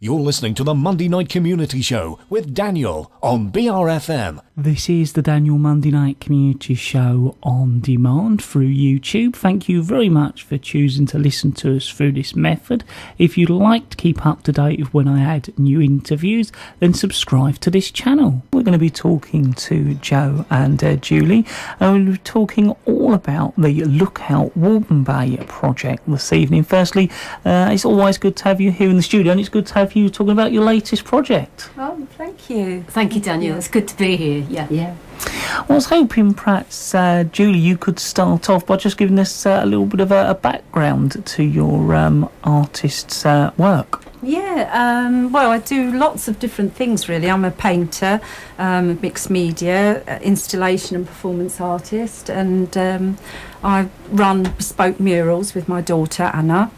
You're listening to the Monday Night Community Show with Daniel on BRFM. This is the Daniel Monday Night Community Show on demand through YouTube. Thank you very much for choosing to listen to us through this method. If you'd like to keep up to date with when I add new interviews, then subscribe to this channel. We're going to be talking to Jo and Julie, and we'll be talking all about the Lookout Warden Bay Project this evening. Firstly, it's always good to have you here in the studio, and it's good to have you talking about your latest project. Oh, thank you. Thank you, Daniel. It's good to be here. Yeah. I was hoping perhaps, Julie, you could start off by just giving us a little bit of a background to your artist's work. Yeah, well, I do lots of different things, really. I'm a painter, mixed media, installation and performance artist, and I run bespoke murals with my daughter, Anna.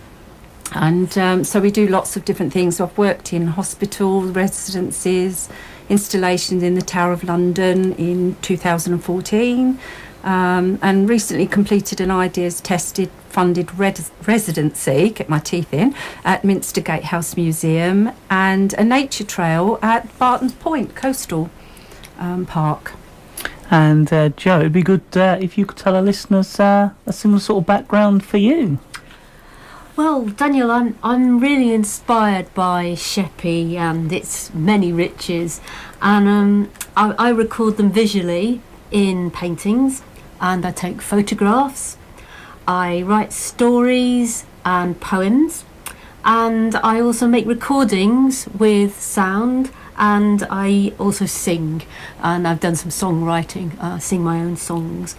And so we do lots of different things. So I've worked in hospitals, residencies, installations in the Tower of London in 2014, and recently completed an ideas tested funded residency, get my teeth in, at Minster Gatehouse Museum, and a nature trail at Barton's Point Coastal Park. And Jo, it'd be good if you could tell our listeners a similar sort of background for you. Well, Daniel, I'm really inspired by sheppey and its many riches, and I record them visually in paintings, and I take photographs. I write stories and poems, and I also make recordings with sound, and I also sing, and I've done some songwriting, sing my own songs.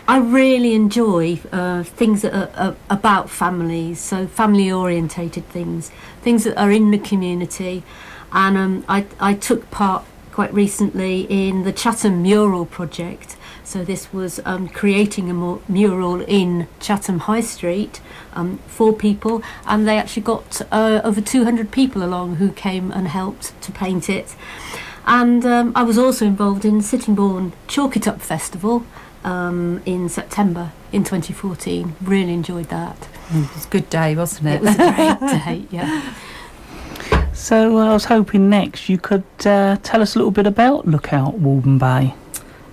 I really enjoy things that are about families, so family-orientated things that are in the community. And I took part quite recently in the Chatham Mural Project. So this was creating a mural in Chatham High Street for people, and they actually got over 200 people along who came and helped to paint it. And I was also involved in Sittingbourne Chalk It Up Festival in September in 2014. Really enjoyed that. It was a good day, wasn't it? It was a great day, yeah. So I was hoping next you could tell us a little bit about Lookout Warden Bay.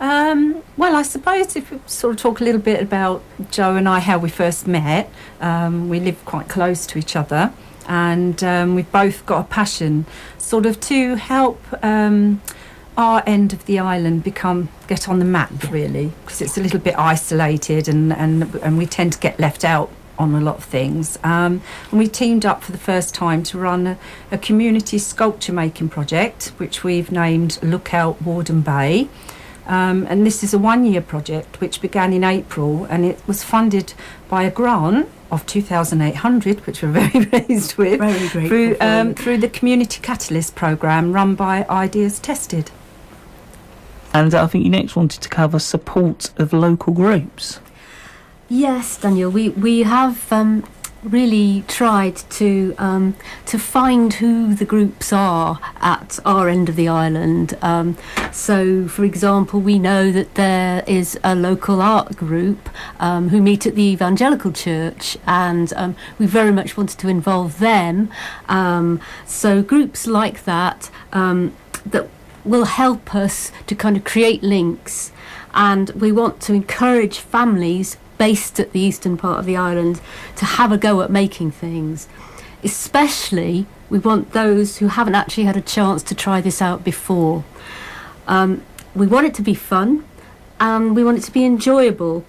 Well, I suppose if we sort of talk a little bit about Jo and I, how we first met. We live quite close to each other, and we've both got a passion sort of to help our end of the island get on the map, really, because it's a little bit isolated, and we tend to get left out on a lot of things. And we teamed up for the first time to run a community sculpture making project, which we've named Lookout Warden Bay. And this is a one-year project which began in April, and it was funded by a grant of 2,800, which we're very pleased with, Very grateful through the Community Catalyst programme run by Ideas Tested. And I think you next wanted to cover support of local groups. Yes, Daniel, we have really tried to find who the groups are at our end of the island. So, for example, we know that there is a local art group who meet at the Evangelical Church, and we very much wanted to involve them. So groups like that that will help us to kind of create links, and we want to encourage families based at the eastern part of the island to have a go at making things. Especially, we want those who haven't actually had a chance to try this out before. We want it to be fun, and we want it to be enjoyable,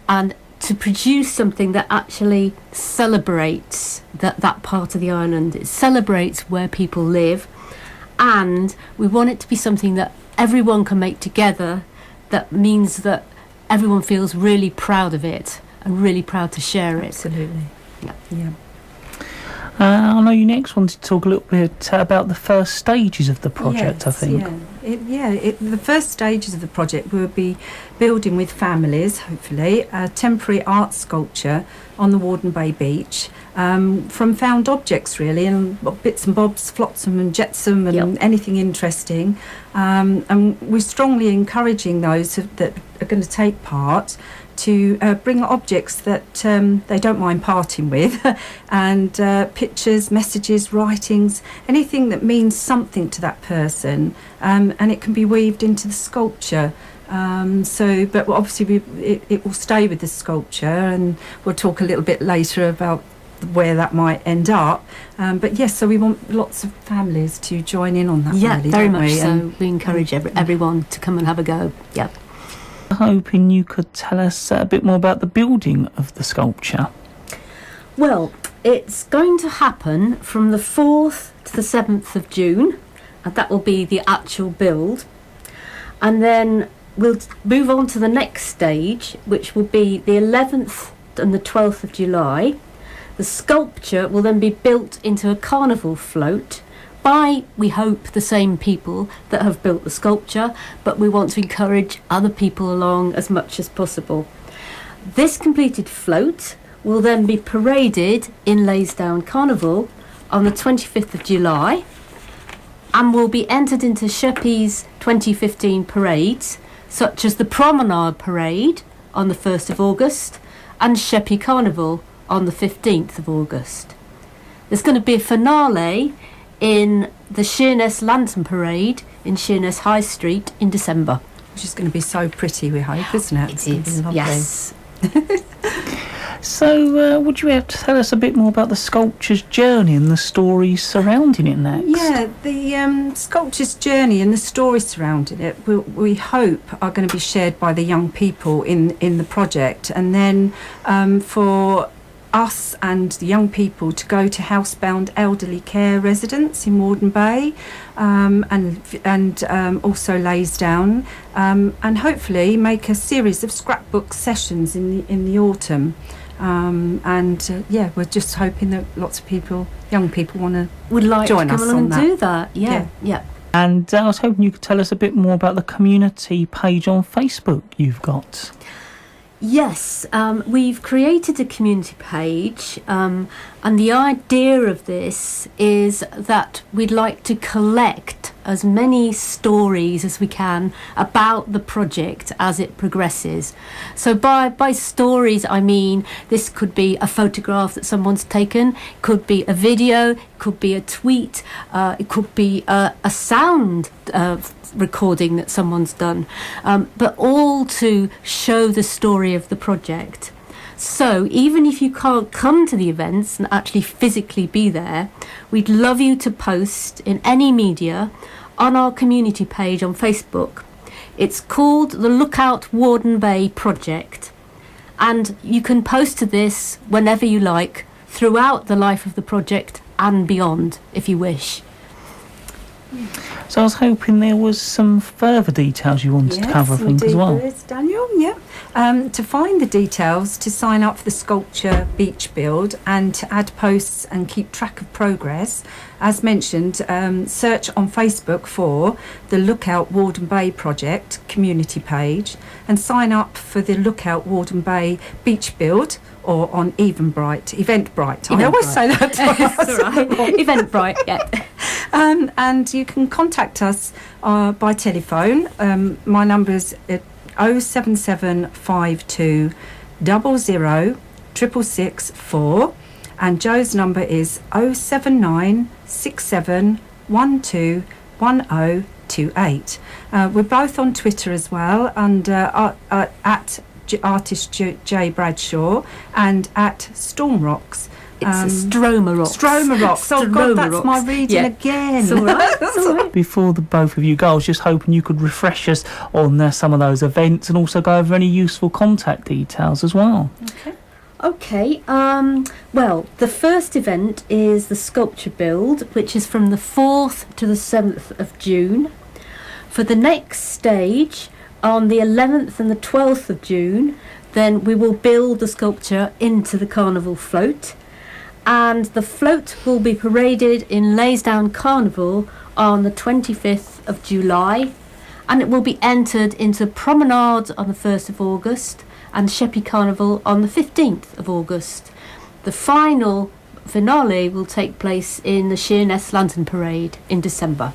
and to produce something that actually celebrates that part of the island. It celebrates where people live, and we want it to be something that everyone can make together, that means that everyone feels really proud of it and really proud to share it. Absolutely. Yeah. I know you next wanted to talk a little bit about the first stages of the project, Yes, I think. The first stages of the project will be building with families, hopefully, a temporary art sculpture on the Warden Bay beach, from found objects, really, and bits and bobs, flotsam and jetsam, and anything interesting. And we're strongly encouraging those that are going to take part to bring objects that they don't mind parting with, and pictures, messages, writings, anything that means something to that person, and it can be weaved into the sculpture. But obviously it will stay with the sculpture, and we'll talk a little bit later about where that might end up. But yes, so we want lots of families to join in on that. Yeah, really, very don't much we? so. And We encourage everyone to come and have a go. Yeah. Hoping you could tell us a bit more about the building of the sculpture. Well, it's going to happen from the 4th to the 7th of June, and that will be the actual build. And then we'll move on to the next stage, which will be the 11th and the 12th of July. The sculpture will then be built into a carnival float by, we hope, the same people that have built the sculpture, but we want to encourage other people along as much as possible. This completed float will then be paraded in Laysdown Carnival on the 25th of July and will be entered into sheppey's 2015 parades, such as the Promenade Parade on the 1st of August and Sheppey Carnival on the 15th of August. There's going to be a finale in the Sheerness Lantern Parade in Sheerness High Street in December. which is going to be so pretty, we hope, isn't it? It's going to be lovely. Yes. So, would you be able to tell us a bit more about the sculpture's journey and the stories surrounding it next? Yeah, the sculpture's journey and the stories surrounding it, we hope, are going to be shared by the young people in the project, and then for us and the young people to go to housebound elderly care residents in Warden Bay, and also Laysdown, and hopefully make a series of scrapbook sessions in the autumn. We're just hoping that lots of people, young people, would like join to us come along on and do that. Yeah. And I was hoping you could tell us a bit more about the community page on Facebook you've got. Yes, we've created a community page, and the idea of this is that we'd like to collect as many stories as we can about the project as it progresses. So by stories, I mean this could be a photograph that someone's taken, could be a video, could be a tweet, it could be a sound recording that someone's done, but all to show the story of the project. So even if you can't come to the events and actually physically be there, we'd love you to post in any media on our community page on Facebook. It's called the Lookout Warden Bay Project, and you can post to this whenever you like throughout the life of the project and beyond if you wish. So I was hoping there was some further details you wanted to cover, I think, as well. Yes, Daniel, yeah. To find the details, to sign up for the sculpture beach build and to add posts and keep track of progress, as mentioned, search on Facebook for the Lookout Warden Bay Project community page and sign up for the Lookout Warden Bay beach build, or on Eventbrite. I always say that twice. That's all right. Eventbrite, yeah. And you can contact us by telephone. My number is 07752 00 666 and Joe's number is 07967 12 1028. We're both on Twitter as well, and at artist J Bradshaw and at Stormrocks. It's Stroma Rocks. Stroma Rocks. Oh God, that's my reading again. It's all right. It's all right. Before the both of you go, I was just hoping you could refresh us on some of those events and also go over any useful contact details as well. Okay. Well, the first event is the sculpture build, which is from the 4th to the 7th of June. For the next stage, on the 11th and the 12th of June, then we will build the sculpture into the carnival float. And the float will be paraded in Laysdown Carnival on the 25th of July, and it will be entered into Promenade on the 1st of August and Sheppey Carnival on the 15th of August. The final finale will take place in the Sheerness Lantern Parade in December.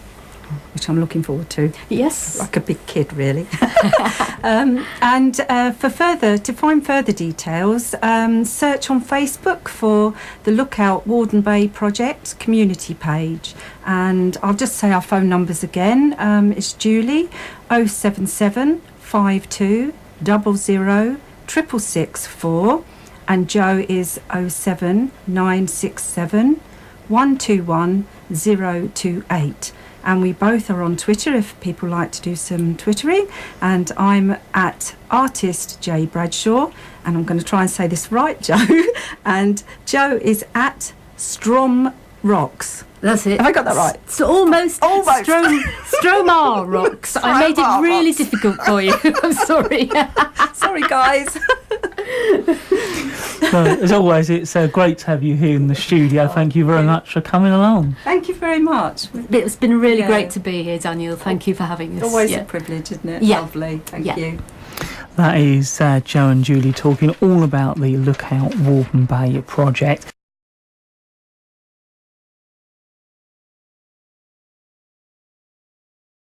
which I'm looking forward to. Yes. Like a big kid, really. And to find further details, search on Facebook for the Lookout Warden Bay Project community page. And I'll just say our phone numbers again. It's Julie, 077 52 00 666 and Jo is 07967 121 028. And we both are on Twitter if people like to do some twittering. And I'm at Artist J Bradshaw, and I'm going to try and say this right, Jo. And Jo is at Strom Rocks. That's it. Have I got that right? So almost. Stromar Rocks. I made it really Rocks. difficult for you. I'm sorry. Sorry, guys. So, as always, it's great to have you here in the studio. Thank you very much for coming along. Thank you very much. It's been really Yeah. great to be here, Daniel. Thank you for having us. Always Yeah. a privilege, isn't it? Yeah. Lovely. Thank Yeah. you. That is Jo and Julie talking all about the Lookout Warden Bay project.